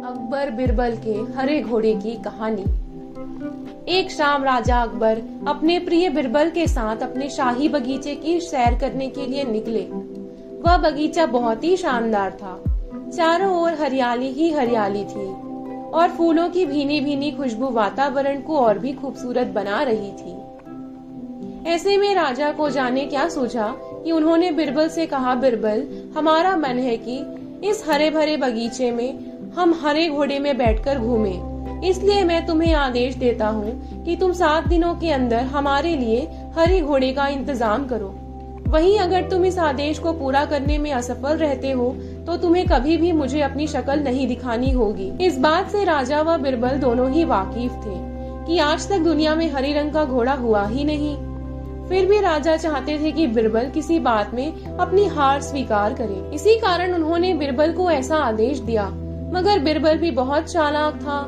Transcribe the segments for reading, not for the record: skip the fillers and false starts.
अकबर बिरबल के हरे घोड़े की कहानी। एक शाम राजा अकबर अपने प्रिय बिरबल के साथ अपने शाही बगीचे की सैर करने के लिए निकले। वह बगीचा बहुत ही शानदार था। चारों ओर हरियाली ही हरियाली थी और फूलों की भीनी भीनी खुशबू वातावरण को और भी खूबसूरत बना रही थी। ऐसे में राजा को जाने क्या सूझा कि उन्होंने बिरबल से कहा, बिरबल, हमारा मन है कि इस हरे भरे बगीचे में हम हरे घोड़े में बैठकर घूमें। इसलिए मैं तुम्हें आदेश देता हूँ कि तुम 7 दिनों के अंदर हमारे लिए हरे घोड़े का इंतजाम करो। वहीं अगर तुम इस आदेश को पूरा करने में असफल रहते हो तो तुम्हें कभी भी मुझे अपनी शक्ल नहीं दिखानी होगी। इस बात से राजा व बिरबल दोनों ही वाकिफ थे कि आज तक दुनिया में हरे रंग का घोड़ा हुआ ही नहीं। फिर भी राजा चाहते थे कि बिरबल किसी बात में अपनी हार स्वीकार करे। इसी कारण उन्होंने बिरबल को ऐसा आदेश दिया। मगर बिरबल भी बहुत चालाक था।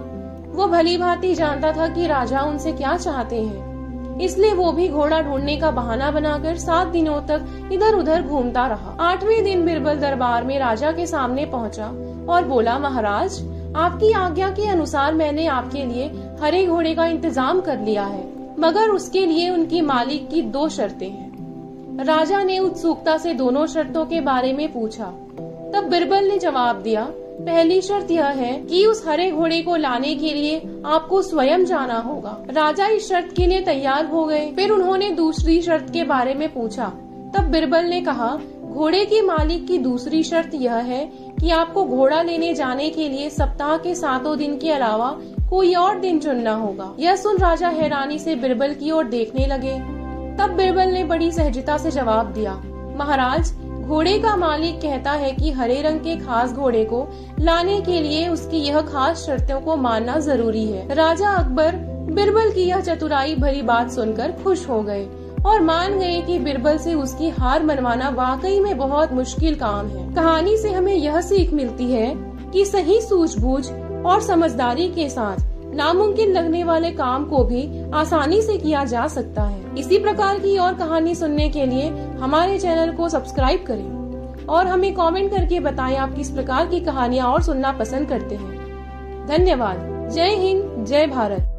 वो भली भांति जानता था कि राजा उनसे क्या चाहते हैं। इसलिए वो भी घोड़ा ढूंढने का बहाना बनाकर 7 दिनों तक इधर उधर घूमता रहा। 8वें दिन बिरबल दरबार में राजा के सामने पहुंचा और बोला, महाराज, आपकी आज्ञा के अनुसार मैंने आपके लिए हरे घोड़े का इंतजाम कर लिया है, मगर उसके लिए उनकी मालिक की 2 शर्तें हैं। राजा ने उत्सुकता से दोनों शर्तों के बारे में पूछा। तब बिरबल ने जवाब दिया, पहली शर्त यह है कि उस हरे घोड़े को लाने के लिए आपको स्वयं जाना होगा। राजा इस शर्त के लिए तैयार हो गए। फिर उन्होंने दूसरी शर्त के बारे में पूछा। तब बिरबल ने कहा, घोड़े की मालिक की दूसरी शर्त यह है कि आपको घोड़ा लेने जाने के लिए सप्ताह के 7 दिन के अलावा कोई और दिन चुनना होगा। यह सुन राजा हैरानी से बिरबल की ओर देखने लगे। तब बिरबल ने बड़ी सहजता से जवाब दिया, महाराज, घोड़े का मालिक कहता है कि हरे रंग के खास घोड़े को लाने के लिए उसकी यह खास शर्तों को मानना जरूरी है। राजा अकबर बिरबल की यह चतुराई भरी बात सुनकर खुश हो गए और मान गए कि बिरबल से उसकी हार मनवाना वाकई में बहुत मुश्किल काम है। कहानी से हमें यह सीख मिलती है कि सही सूझबूझ और समझदारी के साथ नामुमकिन लगने वाले काम को भी आसानी से किया जा सकता है। इसी प्रकार की और कहानी सुनने के लिए हमारे चैनल को सब्सक्राइब करें और हमें कमेंट करके बताएं आप किस प्रकार की कहानियाँ और सुनना पसंद करते हैं। धन्यवाद। जय हिंद, जय भारत।